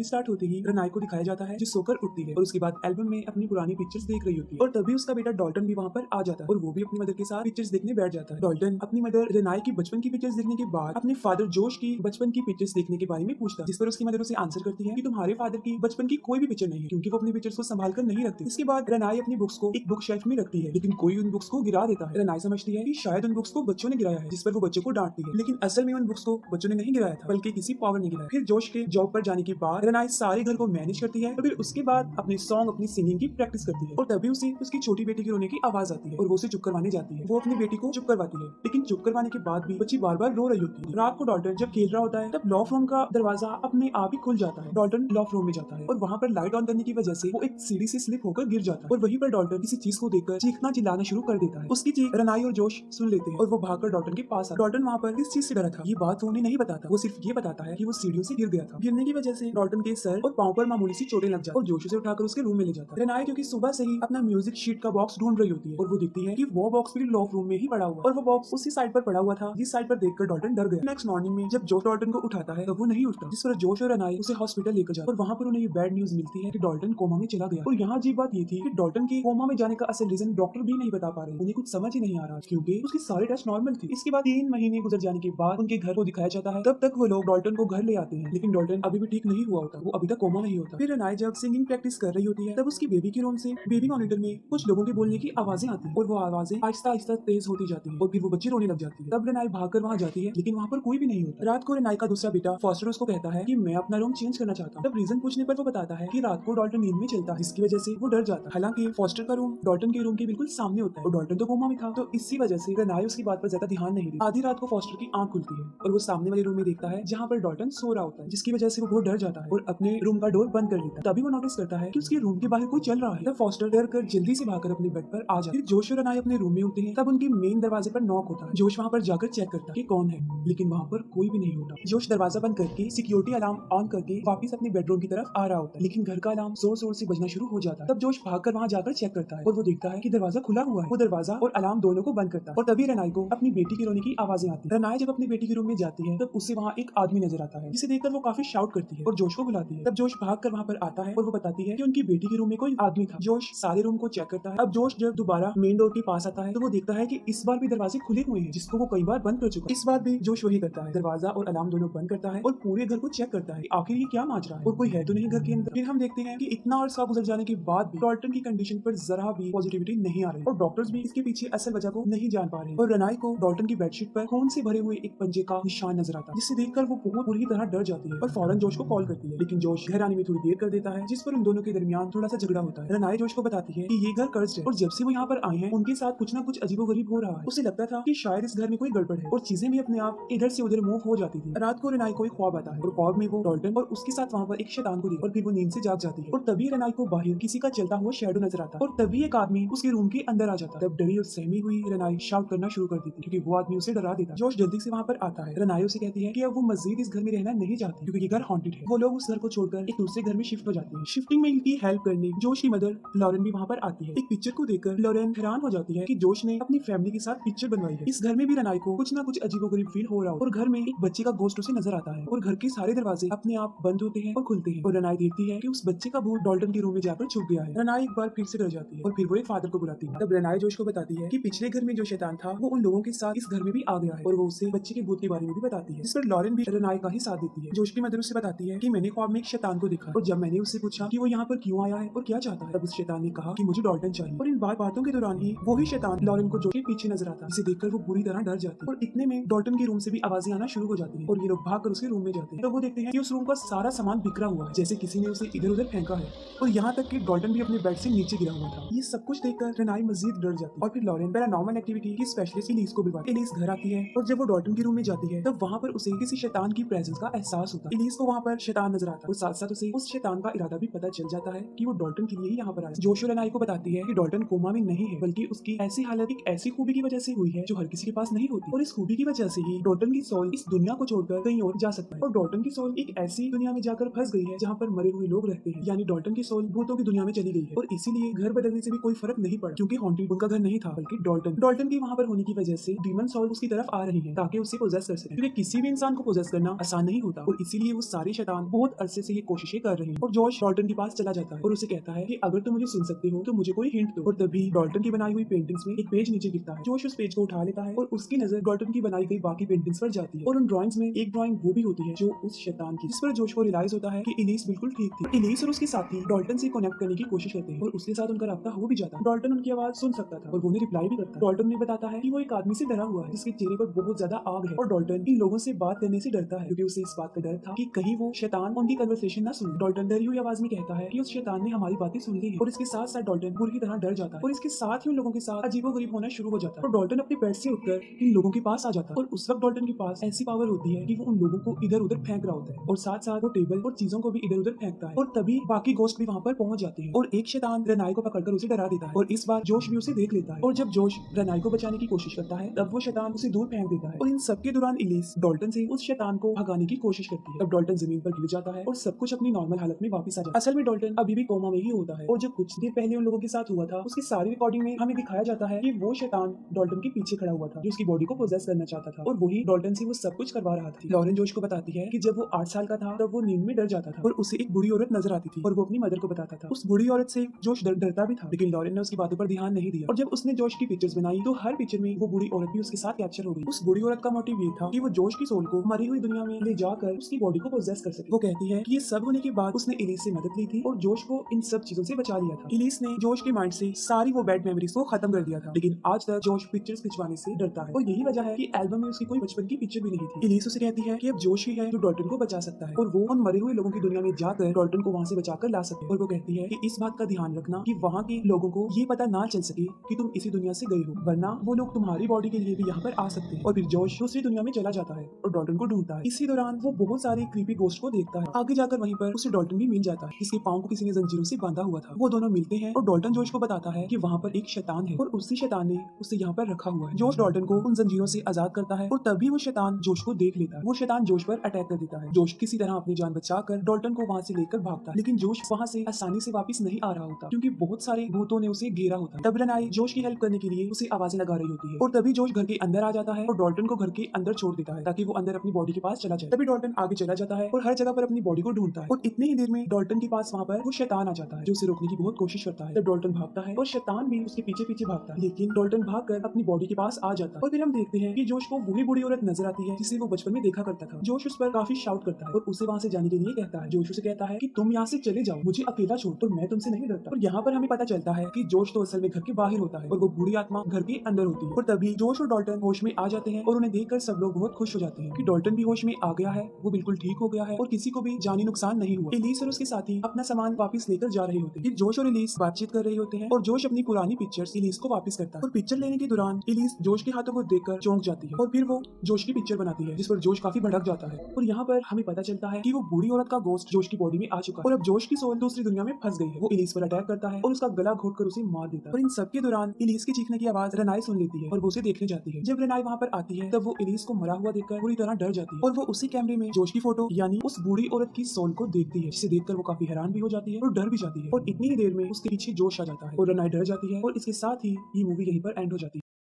Movie start होते ही रनाई को दिखाया जाता है जो सोकर उठती है और उसके बाद एल्बम में अपनी पुरानी पिक्चर्स देख रही होती है और तभी उसका बेटा डॉल्टन भी वहाँ पर आ जाता है और वो भी अपनी मदर के साथ पिक्चर्स देखने बैठ जाता है। डॉल्टन अपनी मदर रनाई की बचपन की पिक्चर्स देखने के बाद अपने फादर जोश की बचपन की पिक्चर्स देखने के बारे में पूछता है, जिस पर उसकी मदर उसे आंसर करती है कि तुम्हारे फादर की बचपन की कोई भी पिक्चर नहीं है क्योंकि वो अपनी पिक्चर्स को संभाल कर नहीं रखती। इसके बाद रनाई अपनी बुक्स को एक बुक शेल्फ में रखती है लेकिन कोई उन बुक्स को गिरा देता है। रनाई समझती है कि शायद उन बुक्स को बच्चों ने गिराया है, जिस पर वो बच्चों को डांटती है, लेकिन असल में उन बुक्स को बच्चों ने नहीं गिराया था बल्कि किसी पावर ने गिराया। फिर जोश के जॉब पर जाने के बाद रनाई सारे घर को मैनेज करती है और फिर उसके बाद अपने सॉन्ग अपनी सिंगिंग की प्रैक्टिस करती है और तभी उसे उसकी छोटी बेटी की रोने की आवाज आती है और वो उसे चुप करवाने जाती है। वो अपनी बेटी को चुप करवाती है लेकिन चुप करवाने के बाद भी बच्ची बार बार रो रही होती है। रात को डॉल्टन जब खेल रहा होता है तब लॉफ्ट रूम का दरवाजा अपने आप ही खुल जाता है। डॉल्टन लॉफ्ट रूम में जाता है और वहाँ पर लाइट ऑन करने की वजह से वो एक सीढ़ी से स्लिप होकर गिर जाता है और वहीं पर डॉल्टन किसी चीज को देखकर चीखना चिल्लाना शुरू कर देता है। उसकी चीख रनाई और जोश सुन लेते हैं और वो भागकर डॉल्टन के पास आता है। डॉल्टन वहाँ पर किस चीज से डरा था ये बात वो उन्हें नहीं बताता, वो सिर्फ ये बताता है कि वो सीढ़ियों से गिर गया था। गिरने की वजह से डॉल्टन के सर और पांव पर मामूली सी चोटें लग जाती और जोश उसे उठाकर उसके रूम में ले जाता है। रनाई क्योंकि सुबह से ही अपना म्यूजिक शीट का बॉक्स ढूंढ रही होती है और वो देखती है कि वो बॉक्स भी लॉफ्ट रूम में ही पड़ा हुआ और वो बॉक्स उसी साइड पर पड़ा हुआ था जिस साइड पर देखकर डॉल्टन डर गया। नेक्स्ट मॉर्निंग में जब जोश डॉल्टन को उठाता है तब वो नहीं उठता, जिस पर जोश और रनाई उसे हॉस्पिटल लेकर जाते और वहाँ पर उन्हें ये बैड न्यूज मिलती है कि डॉल्टन कोमा में चला गया। और यहाँ अजीब बात ये थी कि डॉल्टन के कोमा में जाने का असल रीजन डॉक्टर भी नहीं बता पा रहे, उन्हें कुछ समझ ही नहीं आ रहा क्योंकि उसके सारे टेस्ट नॉर्मल थे। इसके बाद 3 महीने गुजर जाने के बाद उनके घर को दिखाया जाता है। तब तक वो लोग डॉल्टन को घर ले आते हैं लेकिन डॉल्टन अभी भी ठीक नहीं हुआ होता, वो अभी तक कोमा में ही होता। फिर रनाई जब सिंगिंग प्रैक्टिस कर रही होती है तब उसकी बेबी के रूम से बेबी मॉनिटर में कुछ लोगों के बोलने की आवाजें आती है और वो आवाजें आहिस्ता आहिस्ता तेज होती जाती है और फिर वो बच्ची रोने लग जाती है। तब रनाई भागकर वहाँ जाती है लेकिन वहाँ पर कोई भी नहीं होता। रात को रनाई का दूसरा बेटा फॉस्टर उसको कहता है कि मैं अपना रूम चेंज करना चाहता हूँ। तब रीजन पूछने पर वो बताता है कि रात को डॉल्टन नींद में चलता है जिसकी वजह से वो डर जाता है। हालांकि फॉस्टर का रूम डॉल्टन के रूम के बिल्कुल सामने होता है और डॉल्टन तो कोमा में था तो इसी वजह से रनाई उसकी बात पर ज्यादा ध्यान नहीं देती। आधी रात को फॉस्टर की आंख खुलती है और वो सामने वाले रूम में देखता है जहाँ पर डॉल्टन सो रहा होता है, जिसकी वजह से वो बहुत डर जाता है और अपने रूम का डोर बंद कर लेता है। तभी वो नोटिस करता है कि उसके रूम के बाहर कोई चल रहा है। तब फॉस्टर डर कर जल्दी से भागकर अपने बेड पर आ जाता है। जोश और रनाई अपने रूम में होते हैं तब उनके मेन दरवाजे पर नॉक होता है। जोश वहाँ पर जाकर चेक करता है कि कौन है लेकिन वहाँ पर कोई भी नहीं होता। जोश दरवाजा बंद करके सिक्योरिटी अलार्म ऑन करके वापस अपने बेडरूम की तरफ आ रहा होता है लेकिन घर का अलार्म जोर जोर से बजना शुरू हो जाता है। तब जोश भागकर वहाँ जाकर चेक करता है और वो देखता है कि दरवाजा खुला हुआ है। वो दरवाजा और अलार्म दोनों को बंद करता है और तभी रनाई को अपनी बेटी की रोने की आवाजें आती है। रनाई जब अपनी बेटी के रूम में जाती है तब उससे वहाँ एक आदमी नजर आता है जिसे देखकर वो काफी शाउट करती है और जोश को बुलाती है। तब जोश भागकर वहाँ पर आता है और वो बताती है कि उनकी बेटी के रूम में कोई आदमी था। जोश सारे रूम को चेक करता है। अब जोश जब दोबारा मेन डोर के पास आता है तो वो देखता है कि इस बार भी दरवाजे खुले हुए हैं जिसको वो कई बार बंद कर चुका है। इस बार भी जोश वही करता है, दरवाजा और अलार्म दोनों बंद करता है और पूरे घर को चेक करता है आखिर ये क्या माजरा है और कोई है तो नहीं घर के अंदर। फिर हम देखते हैं कि इतना अरसा गुजर जाने के बाद भी डॉल्टन की कंडीशन पर जरा भी पॉजिटिविटी नहीं आ रही और डॉक्टर्स भी इसके पीछे असल वजह को नहीं जान पा रहे और रनाई को डॉल्टन की बेडशीट पर खून से भरे हुए एक पंजे का निशान नजर आता है जिसे देखकर वो बहुत बुरी तरह डर जाती है और फौरन जोश को कॉल करती है लेकिन जोश घर आने में थोड़ी देर कर देता है जिस पर उन दोनों के दरमियान थोड़ा सा झगड़ा होता है। रनाई जोश को बताती है कि ये घर कर्ज है और जब से वो यहाँ पर आए हैं उनके साथ कुछ ना कुछ अजीबोगरीब हो रहा है। उसे लगता था कि शायद इस घर में कोई गड़बड़ है और चीजें भी अपने आप इधर से उधर मूव हो जाती थी। रात को रनाई को एक ख्वाब आता है और ख्वाब में वो डॉल्टन और उसके साथ वहाँ पर एक शैतान को देखकर और फिर वो नींद से जाग जाती है और तभी रनाई को बाहर किसी का चलता हुआ शैडो नजर आता है और तभी एक आदमी उसके रूम के अंदर आ जाता है। तब डरी और सहमी हुई रनाई शाउट करना शुरू कर देती क्योंकि वो आदमी उसे डरा देता। जोश जल्दी से वहाँ पर आता है। रनाई उसे कहती है कि अब वो मजीद इस घर में रहना नहीं चाहती क्योंकि ये घर हॉन्टेड है। वो लोग उस घर को छोड़कर एक दूसरे घर में शिफ्ट हो जाते हैं। शिफ्टिंग में इनकी हेल्प करने जोश की मदर लॉरेन भी वहाँ पर आती है। एक पिक्चर को देखकर लॉरेन हैरान हो जाती है कि जोश ने अपनी फैमिली के साथ पिक्चर बनवाई है। इस घर में भी रनाई को कुछ ना कुछ अजीबोगरीब फील हो रहा हो और घर में एक बच्चे का गोश्त उसे नजर आता है और घर के सारे दरवाजे अपने आप बंद होते हैं और खुलते हैं और रनाई देखती है कि उस बच्चे का भूत डॉल्टन के रूम में जाकर छुप गया है। रनाई एक बार फिर से डर जाती है और फिर वो एक फादर को बुलाती है। तब रनाई जोश को बताती है कि पिछले घर में जो शैतान था वो उन लोगों के साथ इस घर में भी आ गया है और वो उसे बच्चे के भूत के बारे में भी बताती है, जिस पर लॉरेन भी रनाई का ही साथ देती है। जोश की मदर उसे बताती है कि मैंने ख्वाब में एक शैतान को देखा और जब मैंने उससे पूछा कि वो यहाँ पर क्यों आया है और क्या चाहता है तब उस शैतान ने कहा कि मुझे डॉल्टन चाहिए और इन बातों के दौरान ही वही शैतान लॉरेन को जो के पीछे नजर आता है, जिसे देखकर वो बुरी तरह डर जाती है और इतने में डॉल्टन के रूम से भी आवाजें आना शुरू हो जाती है और ये लोग भागकर उसके रूम में जाते हैं। तो वो देखते हैं कि उस रूम का सारा सामान बिखरा हुआ है जैसे किसी ने उसे इधर उधर फेंका है और यहाँ तक कि डॉल्टन भी अपने बेड से नीचे गिरा हुआ था। ये सब कुछ देखकर रनाई मजीद डर जाती है और फिर लॉरेन पैरानॉर्मल एक्टिविटी की स्पेशलिस्ट एलिस को बुलवाती है। एलिस घर आती है और जब वो डॉल्टन के रूम में जाती है तब वहाँ पर उसे किसी शैतान की प्रेजेंस का एहसास होता है। एलिस को वहाँ पर शैतान नजर आता है और साथ साथ उसे उस शैतान का इरादा भी पता चल जाता है कि वो डॉल्टन के लिए ही यहाँ पर आया। जोश रनाई को बताती है कि डॉल्टन कोमा में नहीं है बल्कि उसकी ऐसी हालत एक ऐसी खूबी की वजह से हुई है जो हर किसी के पास नहीं होती और इस खूबी की वजह से ही डॉल्टन की सोल इस दुनिया को छोड़कर कहीं और जा सकता है और डॉल्टन की सोल एक ऐसी दुनिया में जाकर फंस गई है जहाँ पर मरे हुए लोग रहते हैं, यानी डॉल्टन की सोल भूतों की दुनिया में चली गई है और इसीलिए घर बदलने से भी कोई फर्क नहीं पड़ा क्योंकि हॉन्टेड उनका घर नहीं था बल्कि डॉल्टन की वहाँ पर होने की वजह से डीमन सोल उसकी तरफ आ रही है ताकि उसे पोजेस कर सके क्योंकि किसी भी इंसान को पोजेस करना आसान नहीं होता और इसीलिए वो सारे शैतान बहुत बहुत अरसे से ये कोशिशें कर रही है। और जॉश डॉल्टन के पास चला जाता है और उसे कहता है कि अगर तुम मुझे सुन सकते हो तो मुझे कोई हिंट दो। और तभी डॉल्टन की बनाई हुई पेंटिंग्स में एक पेज नीचे गिरता है। जॉश उस पेज को उठा लेता है और उसकी नजर डॉल्टन की बनाई गई बाकी पेंटिंग्स पर जाती है और उन ड्राइंग्स में एक ड्राइंग वो भी होती है जो उस शैतान की, जिस पर जॉश को रियलाइज होता है कि एलिस बिल्कुल ठीक थी। एलिस और उसके साथी डॉल्टन से कनेक्ट करने की कोशिश करते हैं और उसके साथ उनका राब्ता हो भी जाता है। डॉल्टन उनकी आवाज सुन सकता था और वो उन्हें रिप्लाई भी करता है। डॉल्टन ने बताता है कि वो एक आदमी से डरा हुआ है जिसके चेहरे पर बहुत ज्यादा आग है और डॉल्टन इन लोगों से बात करने से डरता है क्योंकि उसे इस बात का डर था कि कहीं वो शैतान उनकी कन्वर्सेशन ना सुने। डॉल्टन डरी हुई आवाज में कहता है कि उस शैतान ने हमारी बातें सुन ली है और इसके साथ साथ डॉल्टन बुरी तरह डर जाता है और इसके साथ ही उन लोगों के साथ अजीबोगरीब होना शुरू हो जाता है। और डॉल्टन अपने बेड से उठकर इन लोगों के पास आ जाता है और उस वक्त डॉल्टन के पास ऐसी पावर होती है कि वो उन लोगों को इधर उधर फेंक रहा होता है और साथ साथ वो टेबल और चीजों को भी इधर उधर फेंकता है। और तभी बाकी गोस्ट भी वहाँ पर पहुंच जाते हैं और एक शैतान रेनाई को पकड़कर उसे डरा देता है और इस बार जोश भी उसे देख लेता है। और जब जोश रेनाई को बचाने की कोशिश करता है तब वो शैतान उसे दूर फेंक देता है। और इन सबके दौरान एलिस डॉल्टन से उस शैतान को भगाने की कोशिश करती है। तब डॉल्टन जमीन पर गिर जाता है और सब कुछ अपनी नॉर्मल हालत में वापस आ जाता है। असल में डॉल्टन अभी भी कोमा में ही होता है और जो कुछ देर पहले उन लोगों के साथ हुआ था उसकी सारी रिकॉर्डिंग में हमें दिखाया जाता है कि वो शैतान डॉल्टन के पीछे खड़ा हुआ था जो उसकी बॉडी को पोजेस करना चाहता था और वही डॉल्टन से वो सब कुछ करवा रहा था। लॉरेन जोश को बताती है कि जब वो 8 साल का था तब वो नींद में डर जाता था और उसे एक बूढ़ी औरत नजर आती थी और वो अपनी मदर को बताता था। उस बूढ़ी औरत से जोश डरता भी था लेकिन लॉरेन ने उसकी बातों पर ध्यान नहीं दिया और जब उसने जोश की पिक्चर्स बनाई तो हर पिक्चर में वो बूढ़ी औरत भी उसके साथ कैप्चर हो गई। उस बूढ़ी औरत का मोटिव ये था कि वो जोश की सोल को मरी हुई दुनिया में ले जाकर उसकी बॉडी को पोजेस कर सके। वो कहती है कि ये सब होने के बाद उसने एलिस से मदद ली थी और जोश को इन सब चीजों से बचा लिया था। एलिस ने जोश के माइंड से सारी वो बैड मेमोरीज को खत्म कर दिया था लेकिन आज तक जोश पिक्चर्स खिंचवाने से डरता है और यही वजह है कि एल्बम में उसकी कोई बचपन की पिक्चर भी नहीं थी। एलिस उसे कहती है कि अब जोश ही है जो डॉल्टन को बचा सकता है और वो उन मरे हुए लोगों की दुनिया में जाकर डॉल्टन को वहाँ से बचाकर ला सके। और वो कहती है कि इस बात का ध्यान रखना कि वहाँ के लोगों को ये पता ना चल सके कि तुम इसी दुनिया से गए हो वरना वो लोग तुम्हारी बॉडी के लिए भी यहाँ पर आ सकते हैं। और फिर जोश दूसरी दुनिया में चला जाता है और डॉल्टन को ढूंढता है। इसी दौरान वो बहुत सारे क्रीपी गोस्ट को देखता है। आगे जाकर वहीं पर उसे डॉल्टन भी मिल जाता है जिसके पाँव को किसी ने जंजीरों से बांधा हुआ था। वो दोनों मिलते हैं और डॉल्टन जोश को बताता है कि वहाँ पर एक शैतान है और उसी शैतान ने उसे यहाँ पर रखा हुआ है। जोश डॉल्टन को उन जंजीरों से आजाद करता है और तभी वो शैतान जोश को देख लेता है। वो शैतान जोश पर अटैक कर देता है। जोश किसी तरह अपनी जान बचाकर डॉल्टन को वहाँ से लेकर भागता है लेकिन जोश वहाँ से आसानी से वापस नहीं आ रहा होता क्योंकि बहुत सारे भूतों ने उसे घेरा होता है। तब रेनाई जोश की हेल्प करने के लिए उसे आवाजें लगा रही होती है और तभी जोश घर के अंदर आ जाता है और डॉल्टन को घर के अंदर छोड़ देता है ताकि वो अंदर अपनी बॉडी के पास चला जाए। तभी डॉल्टन आगे चला जाता है और हर जगह पर अपनी बॉडी को ढूंढता है और इतनी ही देर में डॉल्टन के पास वहाँ पर वो शैतान आ जाता है जो उसे रोकने की बहुत कोशिश करता है। तब डॉल्टन भागता है और शैतान भी उसके पीछे पीछे भागता है लेकिन डॉल्टन भागकर अपनी बॉडी के पास आ जाता है। और फिर हम देखते हैं कि जोश को वही बूढ़ी औरत नजर आती है जिसे वो बचपन में देखा करता था। जोश उस पर काफी शाउट करता है और उसे वहाँ से जाने के लिए कहता है। जोश उसे कहता है कि तुम यहाँ से चले जाओ, मुझे अकेला छोड़ दो, मैं तुमसे नहीं डरता। और यहाँ पर हमें पता चलता है कि जोश तो असल में घर के बाहर होता है और वो बूढ़ी आत्मा घर के अंदर होती है। और तभी जोश और डॉल्टन होश में आ जाते हैं और उन्हें देखकर सब लोग बहुत खुश हो जाते हैं कि डॉल्टन भी होश में आ गया है, वो बिल्कुल ठीक हो गया है और किसी को भी जानी नुकसान नहीं हुआ। एलिस और उसके साथी अपना सामान वापस लेकर जा रहे होते हैं। फिर जोश और एलिस बातचीत कर रहे होते हैं और जोश अपनी पुरानी पिक्चर्स एलिस को वापस करता है और पिक्चर लेने के दौरान एलिस जोश के हाथों को देखकर चौंक जाती है और फिर वो जोश की पिक्चर बनाती है जिस पर जोश काफी भड़क जाता है। और यहाँ पर हमें पता चलता है कि वो बूढ़ी औरत का गोश्त जोश की बॉडी में आ चुका है और अब जोश की सोल दूसरी दुनिया में फंस गई है। वो एलिस पर अटैक करता है और उसका गला घोटकर उसे मार देता है। और इन सबके दौरान एलिस की चीखने की आवाज रेनाई सुन लेती है और वो उसे देखने जाती है। जब रेनाई वहाँ पर आती है तब वो एलिस को मरा हुआ देखकर पूरी तरह डर जाती है और वो उसी कैमरे में जोश की फोटो यानी उस बूढ़ी औरत की सोल को देखती है जिसे देखकर वो काफी हैरान भी हो जाती है और डर भी जाती है। और इतनी ही देर में उसके पीछे जोश आ जाता है और रेनाई डर जाती है और इसके साथ ही ये मूवी यहीं पर एंड हो जाती है।